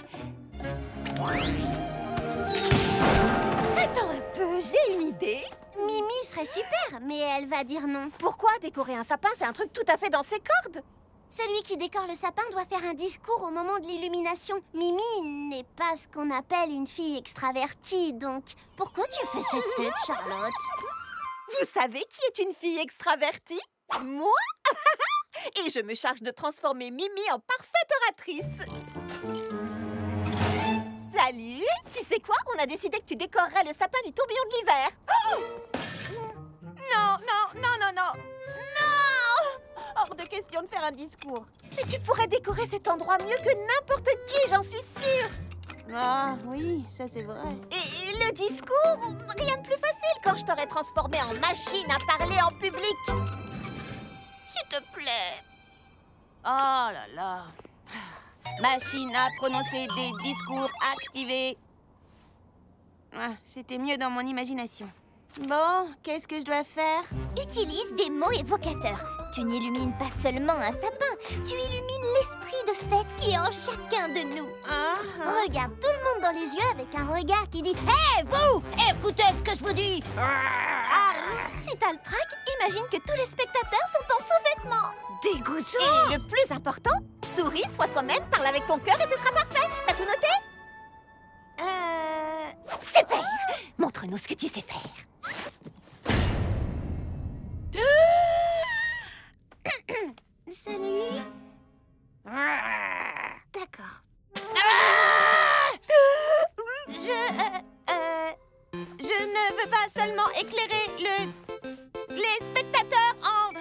Attends un peu, j'ai une idée. Mimi serait super, mais elle va dire non. Pourquoi décorer un sapin, c'est un truc tout à fait dans ses cordes. Celui qui décore le sapin doit faire un discours au moment de l'illumination. Mimi n'est pas ce qu'on appelle une fille extravertie, donc... Pourquoi tu fais cette tête, Charlotte? Vous savez qui est une fille extravertie? Moi. Et je me charge de transformer Mimi en parfaite oratrice. Salut! Tu sais quoi? On a décidé que tu décorerais le sapin du tourbillon de l'hiver. Oh! Non! Hors de question de faire un discours. Mais tu pourrais décorer cet endroit mieux que n'importe qui, j'en suis sûre. Ah, oui, ça c'est vrai. Et le discours, rien de plus facile quand je t'aurais transformé en machine à parler en public. S'il te plaît. Oh là là. Machine à prononcer des discours activés. Ah, c'était mieux dans mon imagination. Bon, qu'est-ce que je dois faire? Utilise des mots évocateurs. Tu n'illumines pas seulement un sapin, tu illumines l'esprit de fête qui est en chacun de nous. Regarde tout le monde dans les yeux avec un regard qui dit « Hé, vous! Écoutez ce que je vous dis !» Si t'as le trac, imagine que tous les spectateurs sont en sous-vêtements. Dégoûtant. Et le plus important, souris, sois toi-même, parle avec ton cœur et ce sera parfait. T'as tout noté? Super! Montre-nous ce que tu sais faire. Salut. D'accord. Je ne veux pas seulement éclairer les spectateurs en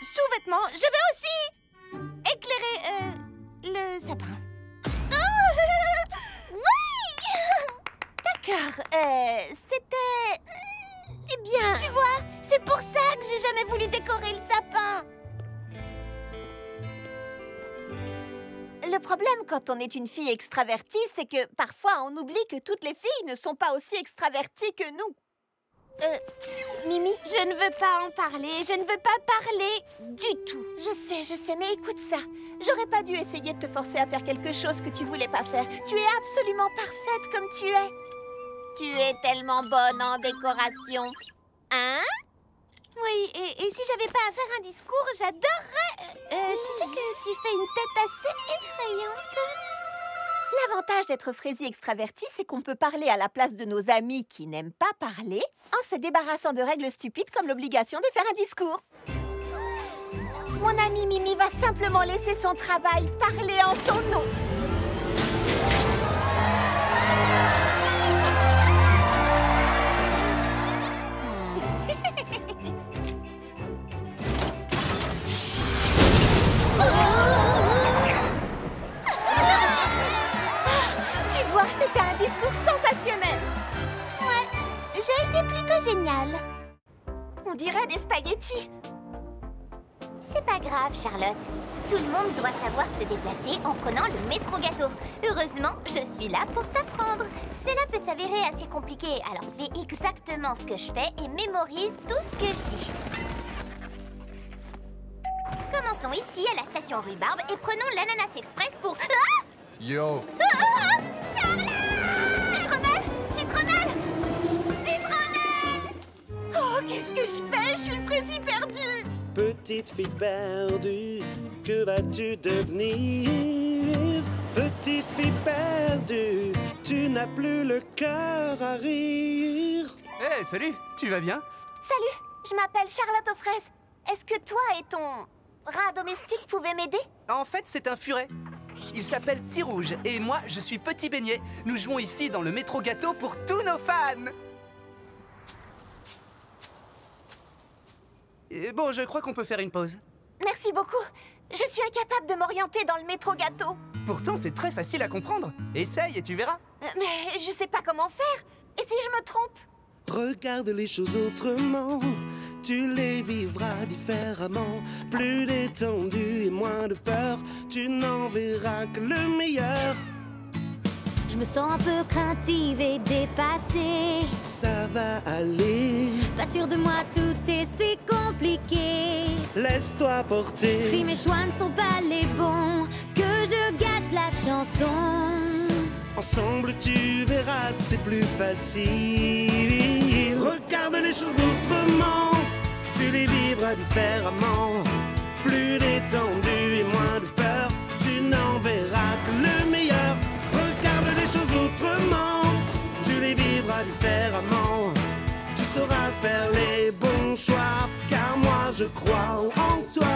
sous-vêtements. Je veux aussi éclairer le sapin. Oui! D'accord, c'était... Eh bien... Tu vois, c'est pour ça que j'ai jamais voulu décorer le sapin. Le problème quand on est une fille extravertie, c'est que parfois on oublie que toutes les filles ne sont pas aussi extraverties que nous. Mimi, je ne veux pas en parler. Je ne veux pas parler du tout. Je sais, mais écoute ça. J'aurais pas dû essayer de te forcer à faire quelque chose que tu voulais pas faire. Tu es absolument parfaite comme tu es. Tu es tellement bonne en décoration. Hein? Oui, et si j'avais pas à faire un discours, j'adorerais... tu sais que tu fais une tête assez effrayante. L'avantage d'être Frézy extraverti, c'est qu'on peut parler à la place de nos amis qui n'aiment pas parler en se débarrassant de règles stupides comme l'obligation de faire un discours. Mon amie Mimi va simplement laisser son travail parler en son nom. Tu vois, c'était un discours sensationnel. Ouais, j'ai été plutôt géniale. On dirait des spaghettis. C'est pas grave, Charlotte. Tout le monde doit savoir se déplacer en prenant le métro gâteau. Heureusement, je suis là pour t'apprendre. Cela peut s'avérer assez compliqué, alors fais exactement ce que je fais et mémorise tout ce que je dis. Commençons ici à la station Rhubarbe et prenons l'Ananas Express pour... Ah! Yo! Charlotte! Citronnelle! Citronnelle! Citronnelle! Oh, qu'est-ce que je fais? Je suis Frézy perdue! Petite fille perdue, que vas-tu devenir? Petite fille perdue, tu n'as plus le cœur à rire. Hé, salut, tu vas bien? Salut, je m'appelle Charlotte aux fraises. Est-ce que toi et ton rat domestique pouvaient m'aider? En fait, c'est un furet. Il s'appelle Petit Rouge et moi, je suis Petit Beignet. Nous jouons ici dans le métro gâteau pour tous nos fans. Et bon, je crois qu'on peut faire une pause. Merci beaucoup. Je suis incapable de m'orienter dans le métro gâteau. Pourtant, c'est très facile à comprendre. Essaye et tu verras. Mais je sais pas comment faire. Et si je me trompe? Regarde les choses autrement, tu les vivras différemment. Plus détendu et moins de peur, tu n'en verras que le meilleur. Je me sens un peu craintive et dépassée. Ça va aller. Pas sûre de moi, tout est si compliqué. Laisse-toi porter. Si mes choix ne sont pas les bons, que je gâche la chanson. Ensemble tu verras, c'est plus facile. Regarde les choses autrement, tu les vivras différemment. Plus détendu et moins de peur, tu n'en verras que le meilleur. Regarde les choses autrement, tu les vivras différemment. Tu sauras faire les bons choix, car moi je crois en toi.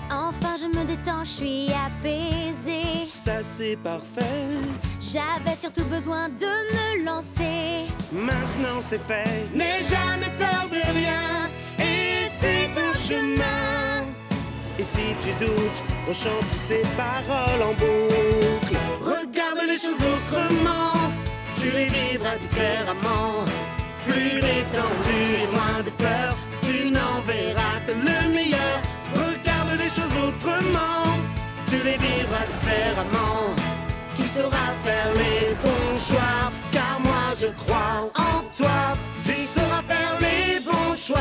Enfin je me détends, je suis apaisée. Ça c'est parfait. J'avais surtout besoin de me lancer. Maintenant c'est fait, n'aie jamais peur de rien et suis ton chemin. Et si tu doutes, rechante ces paroles en boucle. Regarde les choses autrement, tu les vivras différemment. Plus d'étendue et moins de peur, tu n'en verras que le meilleur. Regarde les choses autrement, tu les vivras différemment. Tu sauras faire les bons choix, car moi je crois en toi. Tu sauras faire les bons choix,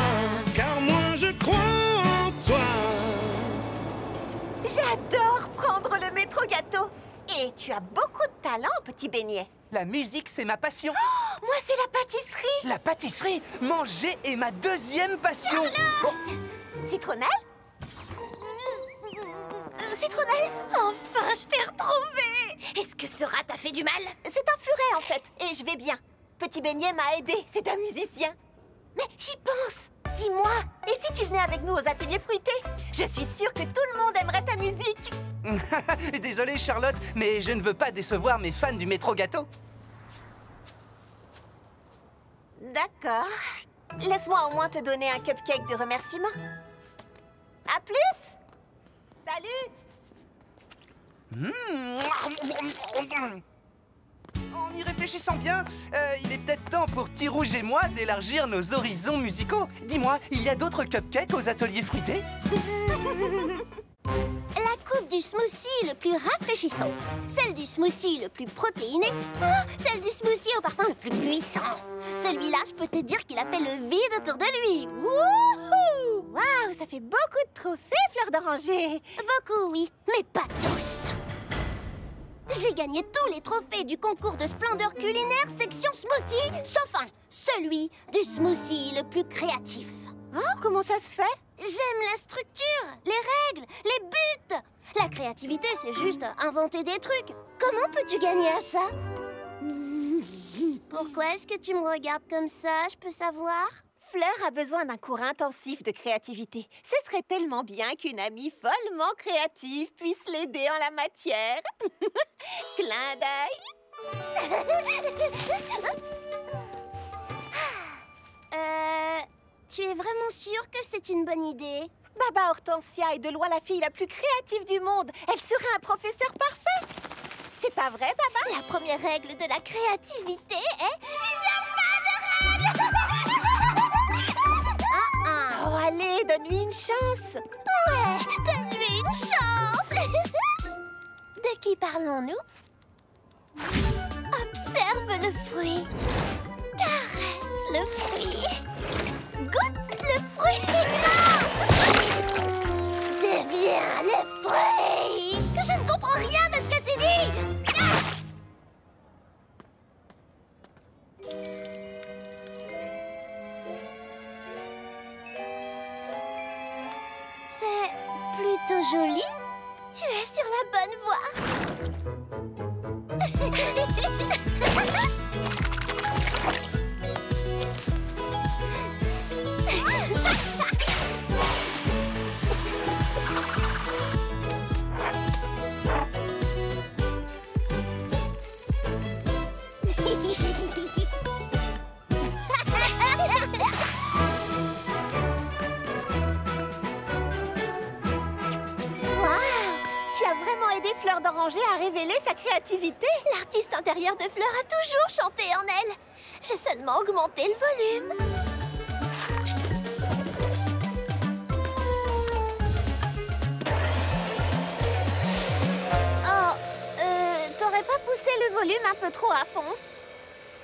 car moi je crois en toi. J'adore prendre le métro gâteau. Et tu as beaucoup de talent, petit beignet. La musique, c'est ma passion. Oh, moi, c'est la pâtisserie. La pâtisserie, manger est ma deuxième passion. Citronnelle? Citronnelle? Enfin, je t'ai retrouvée. Est-ce que ce rat t'a fait du mal? C'est un furet, en fait. Et je vais bien. Petit beignet m'a aidé. C'est un musicien. Mais j'y pense. Dis-moi, et si tu venais avec nous aux ateliers fruités? Je suis sûre que tout le monde aimerait ta musique. Désolée, Charlotte, mais je ne veux pas décevoir mes fans du métro gâteau. D'accord. Laisse-moi au moins te donner un cupcake de remerciement. À plus. Salut. En y réfléchissant bien, il est peut-être temps pour Tirouge et moi d'élargir nos horizons musicaux. Dis-moi, il y a d'autres cupcakes aux ateliers fruités? La coupe du smoothie le plus rafraîchissant. Celle du smoothie le plus protéiné. Oh, celle du smoothie au parfum le plus puissant. Celui-là, je peux te dire qu'il a fait le vide autour de lui. Wouhou! Waouh, ça fait beaucoup de trophées, Fleur d'Oranger. Beaucoup, oui, mais pas tous. J'ai gagné tous les trophées du concours de splendeur culinaire section smoothie, sauf un, celui du smoothie le plus créatif. Oh, comment ça se fait? J'aime la structure, les règles, les buts. La créativité, c'est juste inventer des trucs. Comment peux-tu gagner à ça? Pourquoi est-ce que tu me regardes comme ça, je peux savoir? Fleur a besoin d'un cours intensif de créativité. Ce serait tellement bien qu'une amie follement créative puisse l'aider en la matière. Clin d'œil. Tu es vraiment sûre que c'est une bonne idée? Baba Hortensia est de loin la fille la plus créative du monde. Elle serait un professeur parfait. C'est pas vrai, Baba? La première règle de la créativité est... Il n'y a pas de règle. Oh, allez, donne-lui une chance. Ouais, donne-lui une chance. De qui parlons-nous? Observe le fruit. Caresse le fruit. Goûte le fruit. Non! Deviens le fruit. Je ne comprends rien de ce que tu dis. C'est plutôt joli. Tu es sur la bonne voie. Tu as vraiment aidé Fleur d'Oranger à révéler sa créativité. L'artiste intérieur de Fleur a toujours chanté en elle. J'ai seulement augmenté le volume. Oh, t'aurais pas poussé le volume un peu trop à fond?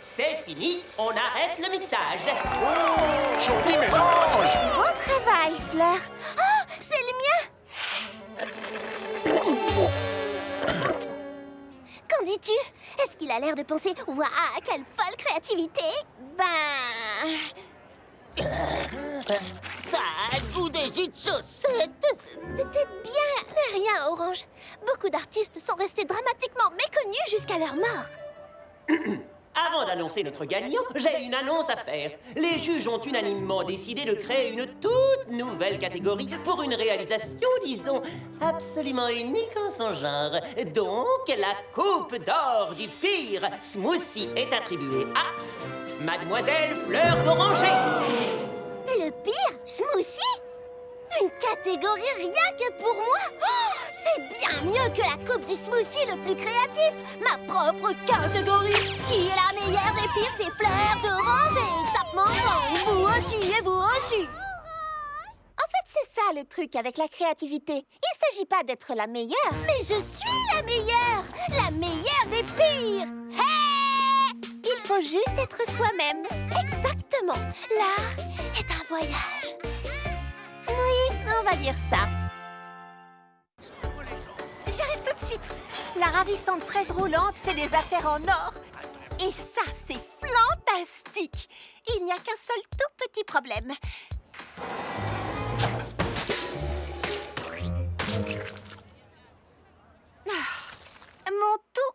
C'est fini, on arrête le mixage. Joli mélange! Bon travail, Fleur. Oh, c'est le mien! Qu'en dis-tu? Est-ce qu'il a l'air de penser « Waouh, quelle folle créativité !» Ben... Ça a le goût des jus de chaussettes. Peut-être bien. Ce n'est rien, Orange. Beaucoup d'artistes sont restés dramatiquement méconnus jusqu'à leur mort. Avant d'annoncer notre gagnant, j'ai une annonce à faire. Les juges ont unanimement décidé de créer une toute nouvelle catégorie pour une réalisation, disons, absolument unique en son genre. Donc, la coupe d'or du pire smoothie est attribuée à Mademoiselle Fleur d'Oranger. Le pire smoothie? Une catégorie rien que pour moi? Oh, c'est bien mieux que la coupe du smoothie le plus créatif. Ma propre catégorie. Qui est la meilleure des pires? C'est Fleur d'Oranger. Tapement sang. Vous aussi et vous aussi. En fait, c'est ça le truc avec la créativité. Il s'agit pas d'être la meilleure. Mais je suis la meilleure. La meilleure des pires. Hey! Il faut juste être soi-même. Exactement. L'art est un voyage. Oui, on va dire ça. J'arrive tout de suite. La ravissante fraise roulante fait des affaires en or. Et ça, c'est fantastique. Il n'y a qu'un seul tout petit problème. Mon tout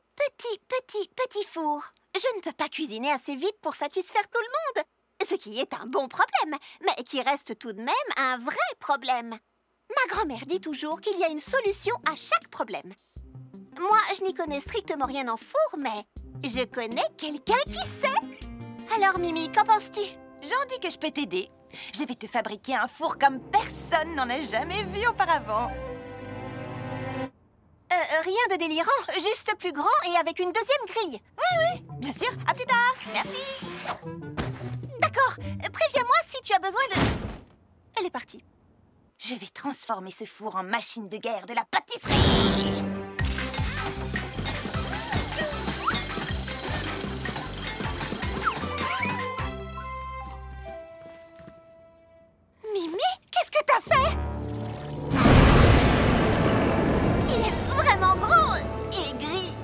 petit four. Je ne peux pas cuisiner assez vite pour satisfaire tout le monde. Ce qui est un bon problème, mais qui reste tout de même un vrai problème. Ma grand-mère dit toujours qu'il y a une solution à chaque problème. Moi, je n'y connais strictement rien en four, mais je connais quelqu'un qui sait. Alors, Mimi, qu'en penses-tu? J'en dis que je peux t'aider. Je vais te fabriquer un four comme personne n'en a jamais vu auparavant. Rien de délirant, juste plus grand et avec une deuxième grille. Oui, bien sûr. À plus tard. Merci. D'accord, préviens-moi si tu as besoin de... Elle est partie. Je vais transformer ce four en machine de guerre de la pâtisserie. Mimi, qu'est-ce que t'as fait? Il est vraiment gros et gris.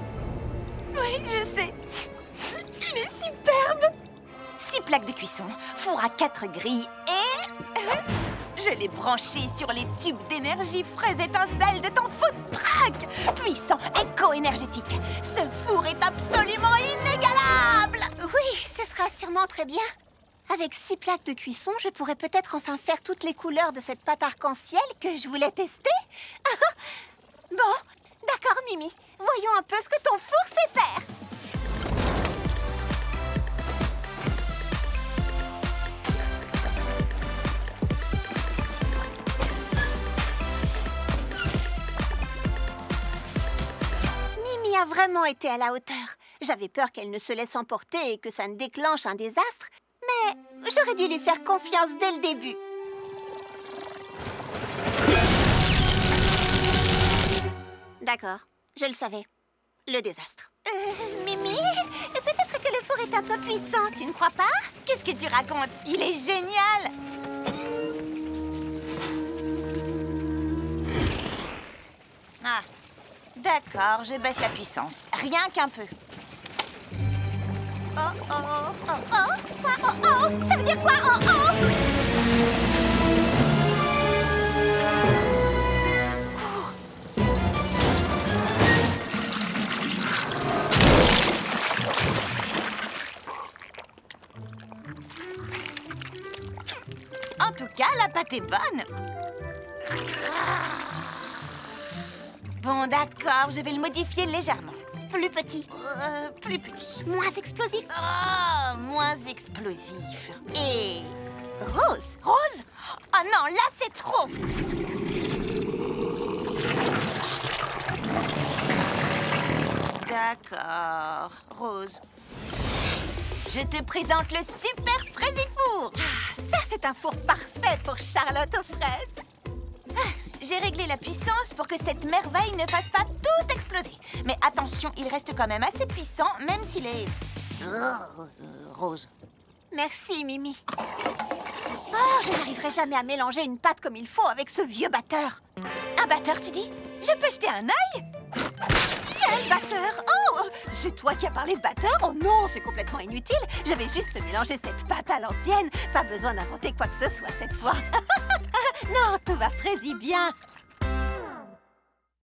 Oui, je sais. Il est superbe. 6 plaques de cuisson, four à 4 grilles et... je l'ai branché sur les tubes d'énergie fraise étincelle de ton food truck. Puissant, éco-énergétique. Ce four est absolument inégalable. Oui, ce sera sûrement très bien. Avec 6 plaques de cuisson, je pourrais peut-être enfin faire toutes les couleurs de cette pâte arc-en-ciel que je voulais tester. Bon, d'accord, Mimi. Voyons un peu ce que ton four sait faire. Mimi a vraiment été à la hauteur. J'avais peur qu'elle ne se laisse emporter et que ça ne déclenche un désastre. Mais j'aurais dû lui faire confiance dès le début. D'accord, je le savais. Le désastre. Mimi, peut-être que le four est un peu puissant, tu ne crois pas? Qu'est-ce que tu racontes? Il est génial. Ah, d'accord, je baisse la puissance. Rien qu'un peu. Oh, oh, oh, oh, oh. Quoi? Oh, oh. Ça veut dire quoi? Oh, oh. Cours. En tout cas, la pâte est bonne. Bon, d'accord, je vais le modifier légèrement. Plus petit. Plus petit. Moins explosif. Oh, moins explosif. Et rose. Rose? Oh non, là c'est trop. D'accord, Rose. Je te présente le super Fraisifour. Ça, c'est un four parfait pour Charlotte aux fraises. J'ai réglé la puissance pour que cette merveille ne fasse pas tout exploser. Mais attention, il reste quand même assez puissant, même s'il est... rose. Merci, Mimi. Oh, je n'arriverai jamais à mélanger une pâte comme il faut avec ce vieux batteur. Un batteur, tu dis? Je peux jeter un œil? Quel batteur? Oh, c'est toi qui as parlé de batteur? Oh non, c'est complètement inutile. J'avais juste mélangé cette pâte à l'ancienne. Pas besoin d'inventer quoi que ce soit cette fois. Non, tout va fraisi bien.